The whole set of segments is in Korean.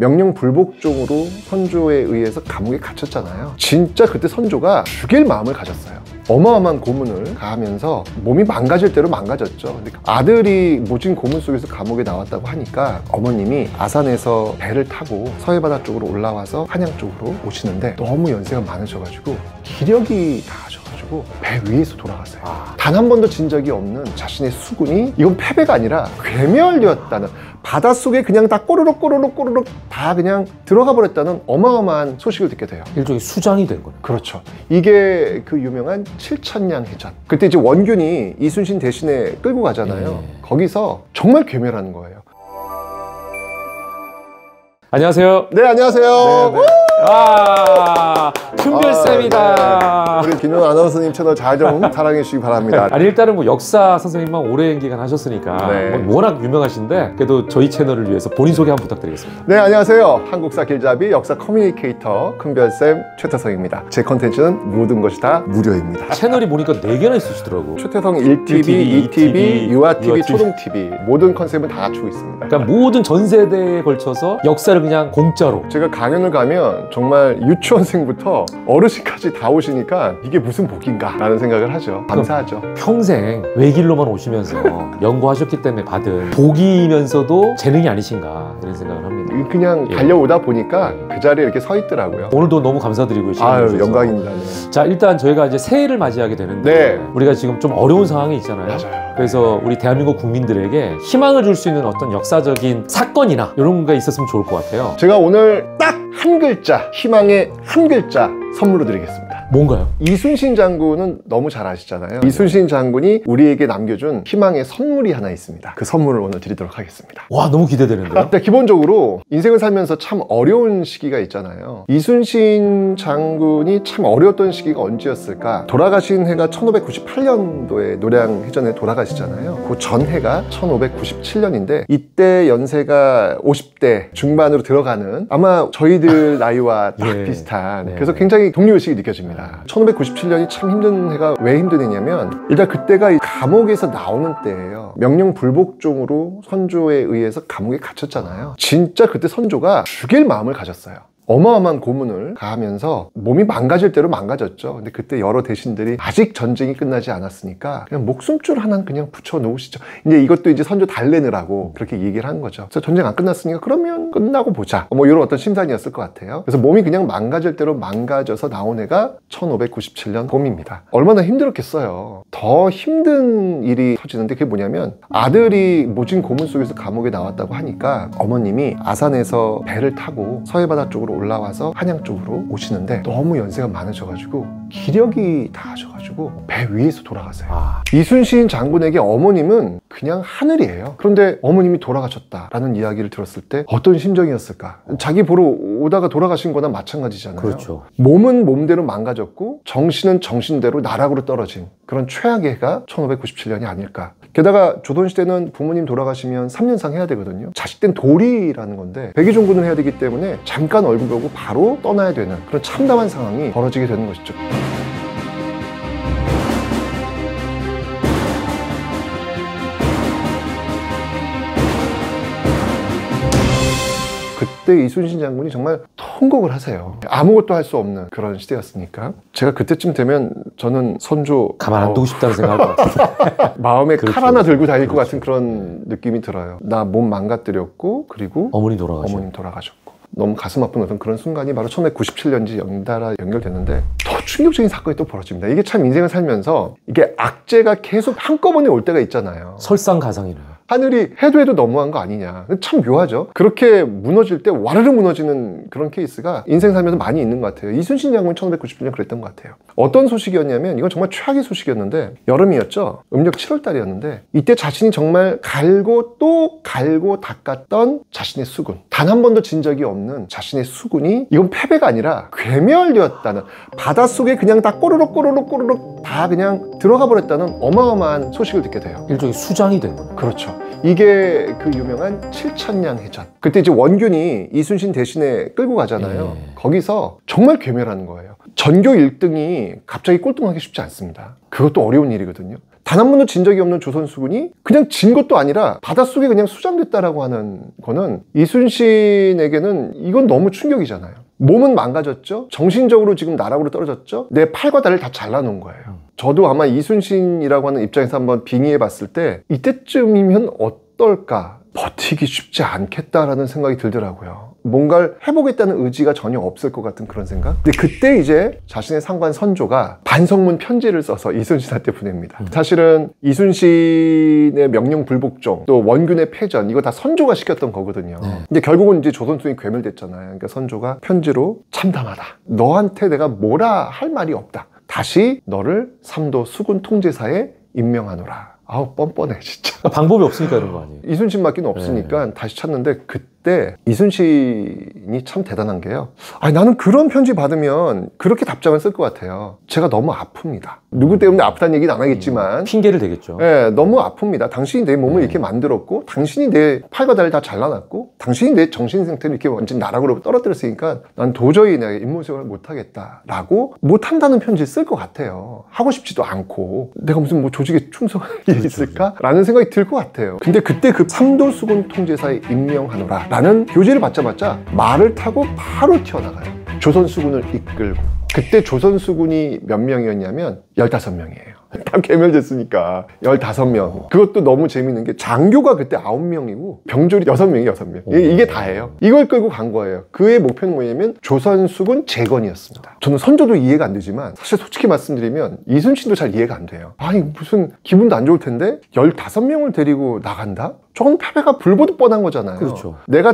명령 불복종으로 선조에 의해서 감옥에 갇혔잖아요. 진짜 그때 선조가 죽일 마음을 가졌어요. 어마어마한 고문을 가하면서 몸이 망가질 대로 망가졌죠. 근데 아들이 모진 고문 속에서 감옥에 나왔다고 하니까 어머님이 아산에서 배를 타고 서해바다 쪽으로 올라와서 한양 쪽으로 오시는데 너무 연세가 많으셔가지고 기력이 다하셔가지고 배 위에서 돌아갔어요. 단 한 번도 진 적이 없는 자신의 수군이 이건 패배가 아니라 괴멸되었다는, 바닷속에 그냥 다 꼬르륵 다 그냥 들어가 버렸다는 어마어마한 소식을 듣게 돼요. 일종의 수장이 된 거네요. 그렇죠. 이게 그 유명한 칠천량 해전. 그때 이제 원균이 이순신 대신에 끌고 가잖아요. 거기서 정말 괴멸하는 거예요. 안녕하세요. 네, 안녕하세요. 네. 큰별쌤이다. 네. 우리 김용 아나운서님 채널 잘 좀 사랑해 주시기 바랍니다. 아니, 일단은 뭐 역사 선생님만 오랜 기간 하셨으니까 네. 뭐 워낙 유명하신데 그래도 저희 채널을 위해서 본인 소개 한번 부탁드리겠습니다. 네, 안녕하세요. 한국사 길잡이 역사 커뮤니케이터 큰별쌤 최태성입니다. 제 컨텐츠는 모든 것이 다 무료입니다. 채널이 보니까 4개나 있으시더라고. 최태성 1TV, 2TV, 유아TV, 초동TV 모든 컨셉은 다 갖추고 있습니다. 그러니까 모든 전 세대에 걸쳐서 역사를 그냥 공짜로. 제가 강연을 가면 정말 유치원생부터 어르신까지 다 오시니까 이게 무슨 복인가 라는 생각을 하죠. 감사하죠. 평생 외길로만 오시면서 연구하셨기 때문에 받은 복이면서도 재능이 아니신가 이런 생각을 합니다. 그냥 달려오다 보니까 그 자리에 이렇게 서 있더라고요. 오늘도 너무 감사드리고 아유, 영광입니다. 네. 자, 일단 저희가 이제 새해를 맞이하게 되는데 우리가 지금 좀 어려운 상황이 있잖아요. 맞아요. 그래서 우리 대한민국 국민들에게 희망을 줄 수 있는 어떤 역사적인 사건이나 이런 게 있었으면 좋을 것 같아요. 제가 오늘 딱 한 글자, 희망의 한 글자 선물로 드리겠습니다. 뭔가요? 이순신 장군은 너무 잘 아시잖아요. 이순신 장군이 우리에게 남겨준 희망의 선물이 하나 있습니다. 그 선물을 오늘 드리도록 하겠습니다. 와, 너무 기대되는데요? 기본적으로 인생을 살면서 참 어려운 시기가 있잖아요. 이순신 장군이 참 어려웠던 시기가 언제였을까? 돌아가신 해가 1598년도에 노량해전에 돌아가시잖아요. 그 전 해가 1597년인데 이때 연세가 50대 중반으로 들어가는, 아마 저희들 나이와 딱 비슷한, 그래서 굉장히 독립의식이 느껴집니다. 1597년이 참 힘든 해가 왜 힘든 해냐면 일단 그때가 감옥에서 나오는 때예요. 명령 불복종으로 선조에 의해서 감옥에 갇혔잖아요. 진짜 그때 선조가 죽일 마음을 가졌어요. 어마어마한 고문을 가하면서 몸이 망가질 대로 망가졌죠. 근데 그때 여러 대신들이 아직 전쟁이 끝나지 않았으니까 그냥 목숨줄 하나는 그냥 붙여 놓으시죠. 이제 이것도 이제 선조 달래느라고 그렇게 얘기를 한 거죠. 그래서 전쟁 안 끝났으니까 그러면 끝나고 보자. 뭐 이런 어떤 심산이었을 것 같아요. 그래서 몸이 그냥 망가질 대로 망가져서 나온 해가 1597년 봄입니다. 얼마나 힘들었겠어요. 더 힘든 일이 터지는데 그게 뭐냐면 아들이 모진 고문 속에서 감옥에 나왔다고 하니까 어머님이 아산에서 배를 타고 서해바다 쪽으로 올라와서 한양 쪽으로 오시는데 너무 연세가 많으셔가지고 기력이 다하셔가지고 배 위에서 돌아가세요. 이순신 장군에게 어머님은 그냥 하늘이에요. 그런데 어머님이 돌아가셨다라는 이야기를 들었을 때 어떤 심정이었을까? 자기 보러 오다가 돌아가신 거나 마찬가지잖아요. 그렇죠. 몸은 몸대로 망가졌고 정신은 정신대로 나락으로 떨어진 그런 최악의 해가 1597년이 아닐까. 게다가 조선시대는 부모님 돌아가시면 3년상 해야 되거든요. 자식된 도리라는 건데 백의종군을 해야 되기 때문에 잠깐 얼굴 보고 바로 떠나야 되는 그런 참담한 상황이 벌어지게 되는 것이죠. 그때 이순신 장군이 정말 통곡을 하세요. 아무것도 할 수 없는 그런 시대였으니까. 제가 그때쯤 되면 저는 선조 가만 안 두고 싶다는 생각할 것 같아요. 마음에 칼 하나 들고 다닐 것 같은 그런 느낌이 들어요. 나 몸 망가뜨렸고 그리고 어머님 돌아가셨고 너무 가슴 아픈 어떤 그런 순간이 바로 1997년지 연달아 연결됐는데 더 충격적인 사건이 또 벌어집니다. 이게 참 인생을 살면서 이게 악재가 계속 한꺼번에 올 때가 있잖아요. 설상가상이네요. 하늘이 해도 해도 너무한 거 아니냐. 참 묘하죠. 그렇게 무너질 때 와르르 무너지는 그런 케이스가 인생 살면서 많이 있는 것 같아요. 이순신 장군이 1597년 그랬던 것 같아요. 어떤 소식이었냐면 이건 정말 최악의 소식이었는데 여름이었죠. 음력 7월 달이었는데 이때 자신이 정말 갈고 또 갈고 닦았던 자신의 수군, 단 한 번도 진 적이 없는 자신의 수군이 이건 패배가 아니라 괴멸되었다는, 바닷속에 그냥 다 꼬르륵 다 그냥 들어가 버렸다는 어마어마한 소식을 듣게 돼요. 일종의 수장이 된 거네요. 그렇죠. 이게 그 유명한 칠천량 해전. 그때 이제 원균이 이순신 대신에 끌고 가잖아요. 거기서 정말 괴멸하는 거예요. 전교 1등이 갑자기 꼴등하기 쉽지 않습니다. 그것도 어려운 일이거든요. 단 한 번도 진 적이 없는 조선수군이 그냥 진 것도 아니라 바닷속에 그냥 수장됐다라고 하는 거는 이순신에게는 이건 너무 충격이잖아요. 몸은 망가졌죠. 정신적으로 지금 나락으로 떨어졌죠. 내 팔과 다리를 다 잘라놓은 거예요. 저도 아마 이순신이라고 하는 입장에서 한번 빙의해 봤을 때 이때쯤이면 어떨까? 버티기 쉽지 않겠다라는 생각이 들더라고요. 뭔가를 해보겠다는 의지가 전혀 없을 것 같은 그런 생각? 근데 그때 이제 자신의 상관 선조가 반성문 편지를 써서 이순신한테 보냅니다. 사실은 이순신의 명령 불복종, 또 원균의 패전, 이거 다 선조가 시켰던 거거든요. 근데 결국은 이제 조선수군이 괴멸됐잖아요. 그러니까 선조가 편지로 참담하다. 너한테 내가 뭐라 할 말이 없다. 다시 너를 삼도 수군 통제사에 임명하노라. 아우 뻔뻔해 진짜. 방법이 없으니까 이런 거 아니에요? 이순신밖에 없으니까 다시 찾는데 그때 이순신이 참 대단한 게요. 아니 나는 그런 편지 받으면 그렇게 답장을 쓸 것 같아요. 제가 너무 아픕니다. 누구 때문에 아프다는 얘기는 안 하겠지만 핑계를 대겠죠. 네, 너무 아픕니다. 당신이 내 몸을 이렇게 만들었고 당신이 내 팔과 다리를 다 잘라놨고 당신이 내 정신 상태를 이렇게 완전 나락으로 떨어뜨렸으니까 난 도저히 내가 임무수행을 못하겠다라고 못한다는 편지를 쓸 것 같아요. 하고 싶지도 않고 내가 무슨 뭐 조직에 충성할 일이 있을까? 라는 생각이 들 것 같아요. 근데 그때 그 삼도수군 통제사에 임명하노라 라는 교지를 받자마자 말을 타고 바로 튀어나가요. 조선수군을 이끌고. 그때 조선수군이 몇 명이었냐면 15명이에요. 다 괴멸됐으니까 15명. 그것도 너무 재밌는 게 장교가 그때 9명이고 병졸이 6명. 이게 다예요. 이걸 끌고 간 거예요. 그의 목표는 뭐냐면 조선수군 재건이었습니다. 저는 선조도 이해가 안 되지만 사실 솔직히 말씀드리면 이순신도 잘 이해가 안 돼요. 아니 무슨 기분도 안 좋을 텐데 15명을 데리고 나간다? 저건 패배가 불보듯 뻔한 거잖아요. 그렇죠. 내가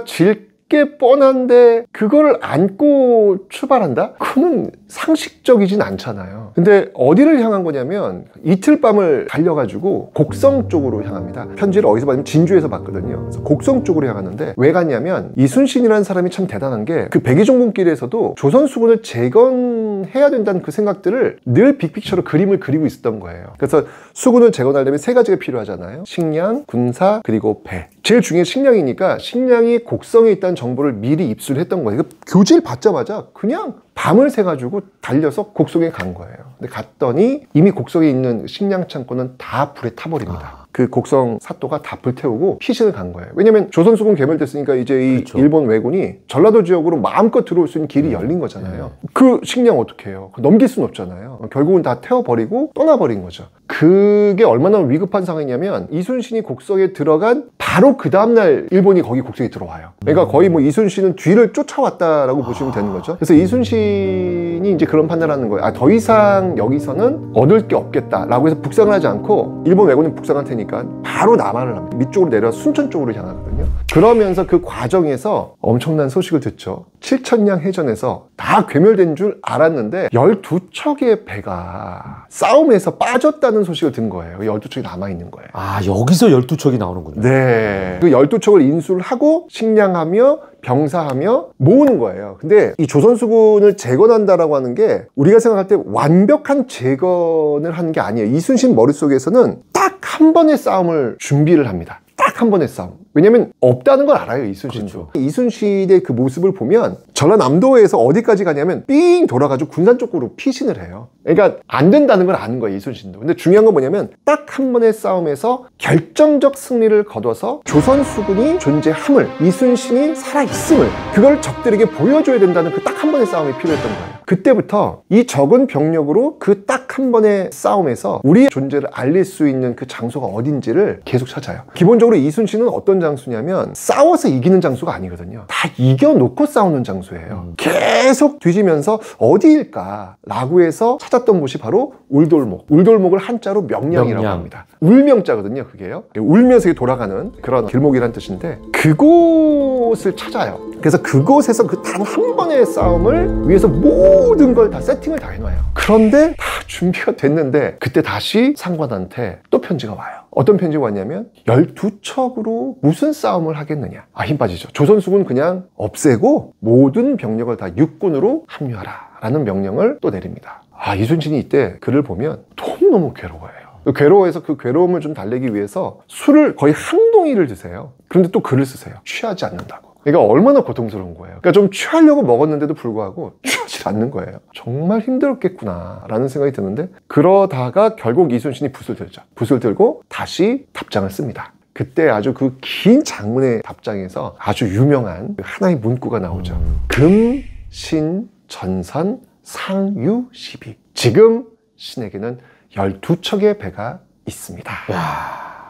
게 뻔한데 그걸 안고 출발한다? 그거는 상식적이진 않잖아요. 근데 어디를 향한 거냐면 이틀 밤을 달려가지고 곡성 쪽으로 향합니다. 편지를 어디서 받으면 진주에서 받거든요. 그래서 곡성 쪽으로 향하는데 왜 갔냐면 이순신이라는 사람이 참 대단한 게 그 백의종군길에서도 조선수군을 재건해야 된다는 그 생각들을 늘 빅픽처로 그림을 그리고 있었던 거예요. 그래서 수군을 재건하려면 3가지가 필요하잖아요. 식량, 군사, 그리고 배. 제일 중요한 식량이니까 식량이 곡성에 있다는 정보를 미리 입수를 했던 거예요. 교지를 받자마자 그냥 밤을 새가지고 달려서 곡성에 간 거예요. 근데 갔더니 이미 곡성에 있는 식량 창고는 다 불에 타버립니다. 그 곡성 사또가 다 불태우고 피신을 간 거예요. 왜냐면 조선수군 괴멸됐으니까 이제 이 그렇죠. 일본 왜군이 전라도 지역으로 마음껏 들어올 수 있는 길이 열린 거잖아요. 그 식량 어떻게 해요? 넘길 수는 없잖아요. 결국은 다 태워버리고 떠나버린 거죠. 그게 얼마나 위급한 상황이냐면 이순신이 곡성에 들어간 바로 그 다음날 일본이 거기 곡성에 들어와요. 그러니까 거의 뭐 이순신은 뒤를 쫓아왔다라고 보시면 되는 거죠. 그래서 이순신이 이제 그런 판단을 하는 거예요. 아, 더 이상 여기서는 얻을 게 없겠다라고 해서 북상을 하지 않고 일본 왜군이 북상할 테니까 바로 남한을 합니다. 밑쪽으로 내려 순천 쪽으로 향하거든요. 그러면서 그 과정에서 엄청난 소식을 듣죠. 7천량 해전에서 다 괴멸된 줄 알았는데 12척의 배가 싸움에서 빠졌다는 소식을 든 거예요. 12척이 남아있는 거예요. 아, 여기서 12척이 나오는군요. 네. 그 12척을 인수를 하고 식량하며 병사하며 모으는 거예요. 근데 이 조선수군을 재건한다라고 하는 게 우리가 생각할 때 완벽한 재건을 하는 게 아니에요. 이순신 머릿속에서는 딱 한 번의 싸움을 준비를 합니다. 딱 한 번의 싸움. 왜냐면 없다는 걸 알아요, 이순신도. 그렇죠. 이순신의 그 모습을 보면 전라남도에서 어디까지 가냐면 삥 돌아가지고 군산 쪽으로 피신을 해요. 그러니까 안 된다는 걸 아는 거예요, 이순신도. 근데 중요한 건 뭐냐면 딱 한 번의 싸움에서 결정적 승리를 거둬서 조선수군이 존재함을, 이순신이 살아있음을, 그걸 적들에게 보여줘야 된다는 그 딱 한 번의 싸움이 필요했던 거예요. 그때부터 이 적은 병력으로 그 딱 한 번의 싸움에서 우리의 존재를 알릴 수 있는 그 장소가 어딘지를 계속 찾아요. 기본적으로 이순신은 어떤 장수냐면 싸워서 이기는 장수가 아니거든요. 다 이겨놓고 싸우는 장수예요. 계속 뒤지면서 어디일까라고 해서 찾았던 곳이 바로 울돌목. 울돌목을 한자로 명량이라고 합니다. 울명자거든요, 그게요. 울면서 돌아가는 그런 길목이란 뜻인데 그곳을 찾아요. 그래서 그곳에서 그 단 한 번의 싸움을 위해서 모든 걸 다 세팅을 다 해놔요. 그런데 다 준비가 됐는데 그때 다시 상관한테 또 편지가 와요. 어떤 편지가 왔냐면 12척으로 무슨 싸움을 하겠느냐. 아, 힘 빠지죠. 조선수군 그냥 없애고 모든 병력을 다 육군으로 합류하라 라는 명령을 또 내립니다. 아, 이순신이 이때 글을 보면 너무너무 괴로워해요. 괴로워해서 그 괴로움을 좀 달래기 위해서 술을 거의 한 동이를 드세요. 그런데 또 글을 쓰세요. 취하지 않는다고. 그러니까 얼마나 고통스러운 거예요. 그러니까 좀 취하려고 먹었는데도 불구하고 취하지 않는 거예요. 정말 힘들었겠구나 라는 생각이 드는데, 그러다가 결국 이순신이 붓을 들죠. 붓을 들고 다시 답장을 씁니다. 그때 아주 그 긴 장문의 답장에서 아주 유명한 하나의 문구가 나오죠. 금, 신, 전선, 상유, 시비. 지금 신에게는 12척의 배가 있습니다.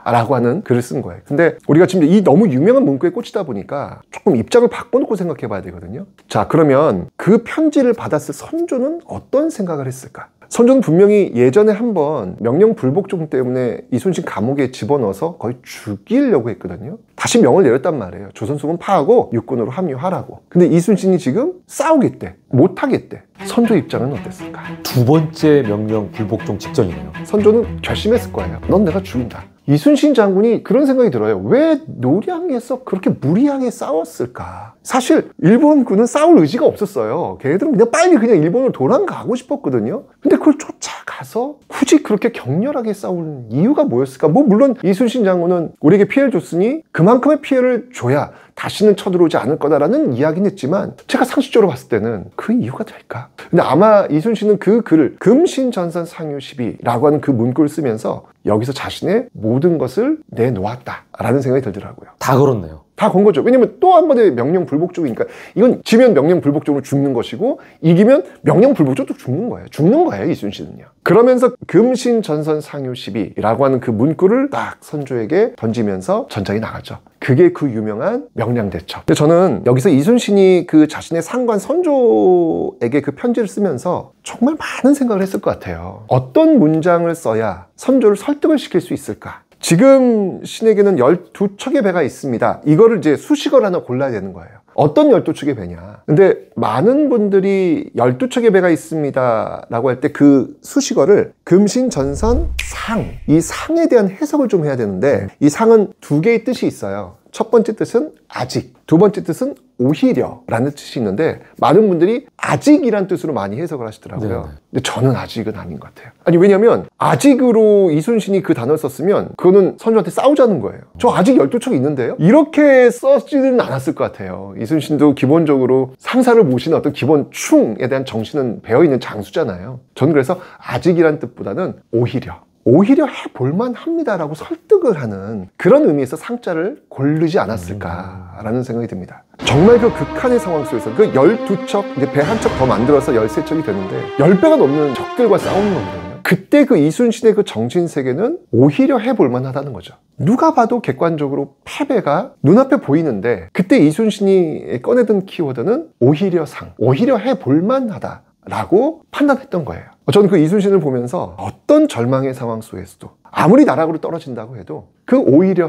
라고 하는 글을 쓴 거예요. 근데 우리가 지금 이 너무 유명한 문구에 꽂히다 보니까 조금 입장을 바꿔놓고 생각해 봐야 되거든요. 자, 그러면 그 편지를 받았을 선조는 어떤 생각을 했을까? 선조는 분명히 예전에 한번 명령 불복종 때문에 이순신 감옥에 집어넣어서 거의 죽이려고 했거든요. 다시 명을 내렸단 말이에요. 조선수군 파하고 육군으로 합류하라고. 근데 이순신이 지금 싸우겠대. 못하겠대. 선조 입장은 어땠을까? 두 번째 명령 불복종 직전이네요. 선조는 결심했을 거예요. 넌 내가 죽인다. 이순신 장군이 그런 생각이 들어요. 왜 노량에서 그렇게 무리하게 싸웠을까? 사실 일본군은 싸울 의지가 없었어요. 걔네들은 그냥 빨리 그냥 일본으로 도망가고 싶었거든요. 근데 그걸 쫓아가서 굳이 그렇게 격렬하게 싸울 이유가 뭐였을까? 뭐 물론 이순신 장군은 우리에게 피해를 줬으니 그만큼의 피해를 줘야 다시는 쳐들어오지 않을 거다라는 이야기는 했지만, 제가 상식적으로 봤을 때는 그 이유가 될까? 근데 아마 이순신은 그 글을 금신전선 상유시비라고 하는 그 문구를 쓰면서 여기서 자신의 모든 것을 내놓았다라는 생각이 들더라고요. 다 걸었네요. 다 건 거죠. 왜냐면 또 한 번의 명령 불복종이니까, 이건 지면 명령 불복종으로 죽는 것이고 이기면 명령 불복종도 죽는 거예요. 죽는 거예요, 이순신은요. 그러면서 금신 전선 상유 시비라고 하는 그 문구를 딱 선조에게 던지면서 전장에 나가죠. 그게 그 유명한 명량대첩. 근데 저는 여기서 이순신이 그 자신의 상관 선조에게 그 편지를 쓰면서 정말 많은 생각을 했을 것 같아요. 어떤 문장을 써야 선조를 설득을 시킬 수 있을까? 지금 신에게는 12척의 배가 있습니다. 이거를 이제 수식어를 하나 골라야 되는 거예요. 어떤 12척의 배냐? 근데 많은 분들이 12척의 배가 있습니다 라고 할 때 그 수식어를 금신, 전선, 상, 이 상에 대한 해석을 좀 해야 되는데, 이 상은 두 개의 뜻이 있어요. 첫 번째 뜻은 아직, 두 번째 뜻은 오히려 라는 뜻이 있는데, 많은 분들이 아직이란 뜻으로 많이 해석을 하시더라고요. 네네. 근데 저는 아직은 아닌 것 같아요. 아니, 왜냐면 아직으로 이순신이 그 단어를 썼으면 그거는 선조한테 싸우자는 거예요. 저 아직 12척이 있는데요? 이렇게 써지는 않았을 것 같아요. 이순신도 기본적으로 상사를 모시는 어떤 기본 충에 대한 정신은 배어있는 장수잖아요. 저는 그래서 아직이란 뜻보다는 오히려 해볼만 합니다라고 설득을 하는 그런 의미에서 상자를 고르지 않았을까라는 생각이 듭니다. 정말 그 극한의 상황 속에서 그 12척, 이제 배 한 척 더 만들어서 13척이 되는데 10배가 넘는 적들과 싸우는 거거든요. 그때 그 이순신의 그 정신세계는 오히려 해볼만 하다는 거죠. 누가 봐도 객관적으로 패배가 눈앞에 보이는데, 그때 이순신이 꺼내든 키워드는 오히려 해볼만 하다 라고 판단했던 거예요. 저는 그 이순신을 보면서 어떤 절망의 상황 속에서도 아무리 나락으로 떨어진다고 해도 그 오히려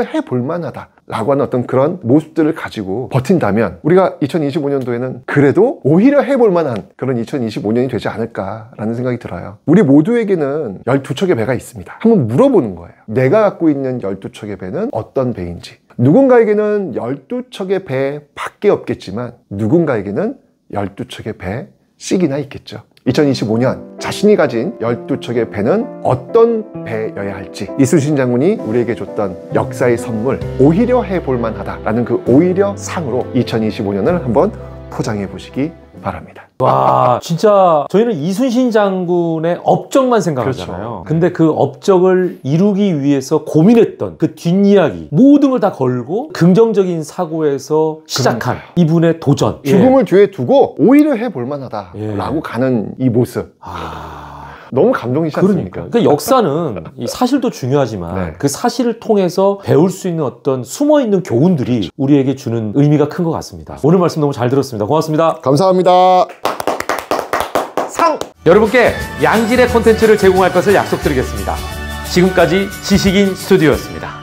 해볼만하다 라고 하는 어떤 그런 모습들을 가지고 버틴다면 우리가 2025년도에는 그래도 오히려 해볼만한 그런 2025년이 되지 않을까라는 생각이 들어요. 우리 모두에게는 12척의 배가 있습니다. 한번 물어보는 거예요. 내가 갖고 있는 12척의 배는 어떤 배인지. 누군가에게는 12척의 배밖에 없겠지만 누군가에게는 12척의 배 씩이나 있겠죠. 2025년 자신이 가진 12척의 배는 어떤 배여야 할지, 이순신 장군이 우리에게 줬던 역사의 선물, 오히려 해볼만 하다라는 그 오히려 상으로 2025년을 한번 포장해 보시기 바랍니다. 와, 진짜 저희는 이순신 장군의 업적만 생각하잖아요. 그렇죠. 근데 그 업적을 이루기 위해서 고민했던 그 뒷이야기, 모든 걸 다 걸고 긍정적인 사고에서 시작한 이분의 도전. 죽음을 뒤에 두고 오히려 해볼만 하다라고 예. 가는 이 모습. 너무 감동이지 않습니까? 그러니까 역사는 이 사실도 중요하지만 네. 그 사실을 통해서 배울 수 있는 어떤 숨어있는 교훈들이 우리에게 주는 의미가 큰 것 같습니다. 오늘 말씀 너무 잘 들었습니다. 고맙습니다. 감사합니다. 여러분께 양질의 콘텐츠를 제공할 것을 약속드리겠습니다. 지금까지 지식인 스튜디오였습니다.